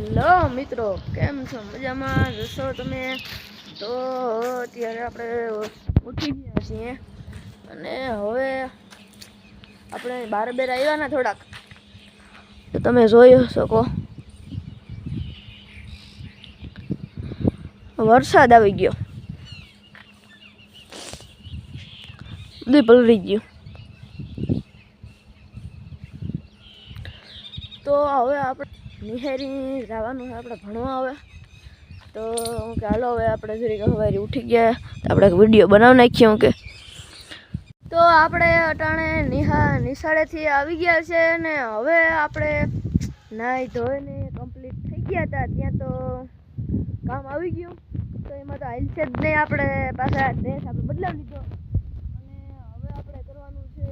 Hello મિત્રો, કેમ છો? મજામાં જશો તમે? તો અત્યારે આપણે ઉઠી ગયા છીએ અને હવે આપણે બાર બેર આવ્યા ને થોડાક, તો તમે જોઈ શકો વરસાદ આવી ગયો, બધું પલળી ગયું. તો હવે આપણે નિહારી જવાનું છે, આપણે ભણવા. હવે તો ચાલો, હવે આપણે જરીક સવારે ઉઠી ગયા તો આપણે વિડીયો બનાવી નાખીએ. કે તો આપણે અટાણે નિશાળેથી આવી ગયા છે ને હવે આપણે નાહી ધોઈને કમ્પ્લીટ થઈ ગયા હતા. ત્યાં તો કામ આવી ગયું, તો એમાં તો હાલશે જ નહીં. આપણે પાછા ડ્રેસ આપણે બદલાવી લીધો અને હવે આપણે કરવાનું છે,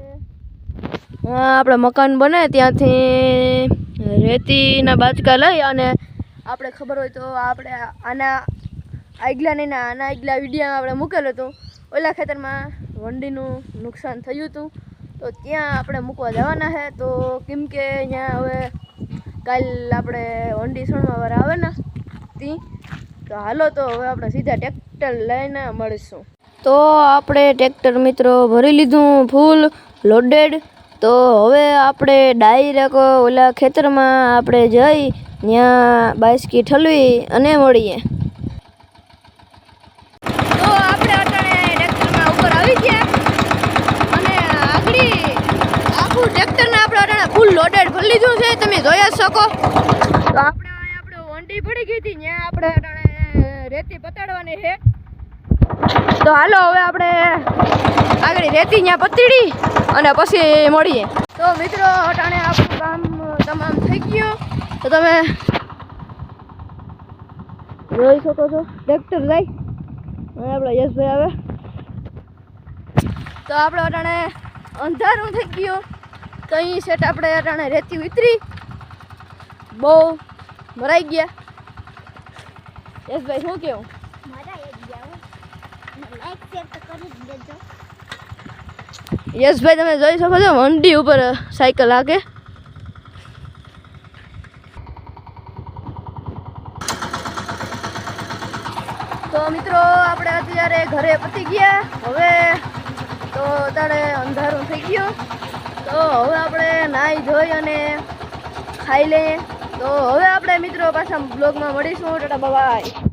આપણે મકાન બને ત્યાંથી રેતીના બાચકા લઈ અને આપણે ખબર હોય તો આપણે આના આગલા વિડીયોમાં આપણે મૂકેલું હતું. ઓલા ખેતરમાં વંડીનું નુકસાન થયું હતું, તો ત્યાં આપણે મૂકવા જવાના છે. તો કેમ કે અહીંયા હવે કાલ આપણે વંડી સણવાવાળા આવે ને તો હાલો, તો હવે આપણે સીધા ટ્રેક્ટર લઈને મળીશું. તો આપણે ટ્રેક્ટર મિત્રો ભરી લીધું ફૂલ લોડેડ. તો હવે આપણે ડાયરેક્ટ ઓલા ખેતરમાં આપણે જઈ ત્યાં બાઈસ્કી ઠલવી અને મળીએ. તો આપણે અત્યારે ટ્રેક્ટરમાં ઉપર આવી ગયા અને આખું ટ્રેક્ટરને આપણે અત્યારે ફૂલ લોડેડ ભરી લીધું છે, તમે જોઈ શકો. તો આપણે વંડી પડી ગઈ હતી, ત્યાં આપણે અત્યારે રેતી પતાડવાની છે. તો હાલો, હવે આપણે આગળ રેતી ત્યાં પતીડી અને પછી મળીએ. તો મિત્રો, અટાણે આપણું કામ તમામ થઈ ગયું. તો તમે જોઈ શકો છો, ટ્રેક્ટર જાય અને આપણે યશભાઈ આવે. તો આપણે અટાણે અંધારું થઈ ગયું, તો અહીં સેટ આપણે અટાણે રેતી ઉતરી બહુ ભરાઈ ગયા. યશભાઈ શું કેવું? યશભાઈ તમે જોઈ શકો છો, વંડી ઉપર સાયકલ હાકે. તો મિત્રો, આપણે અત્યારે ઘરે પતી ગયા. હવે તો અત્યારે અંધારું થઈ ગયું, તો હવે આપણે નાહી ધોઈ અને ખાઈ લઈએ. તો હવે આપણે મિત્રો પાછા બ્લોગમાં મળીશું. ટાટા બાય.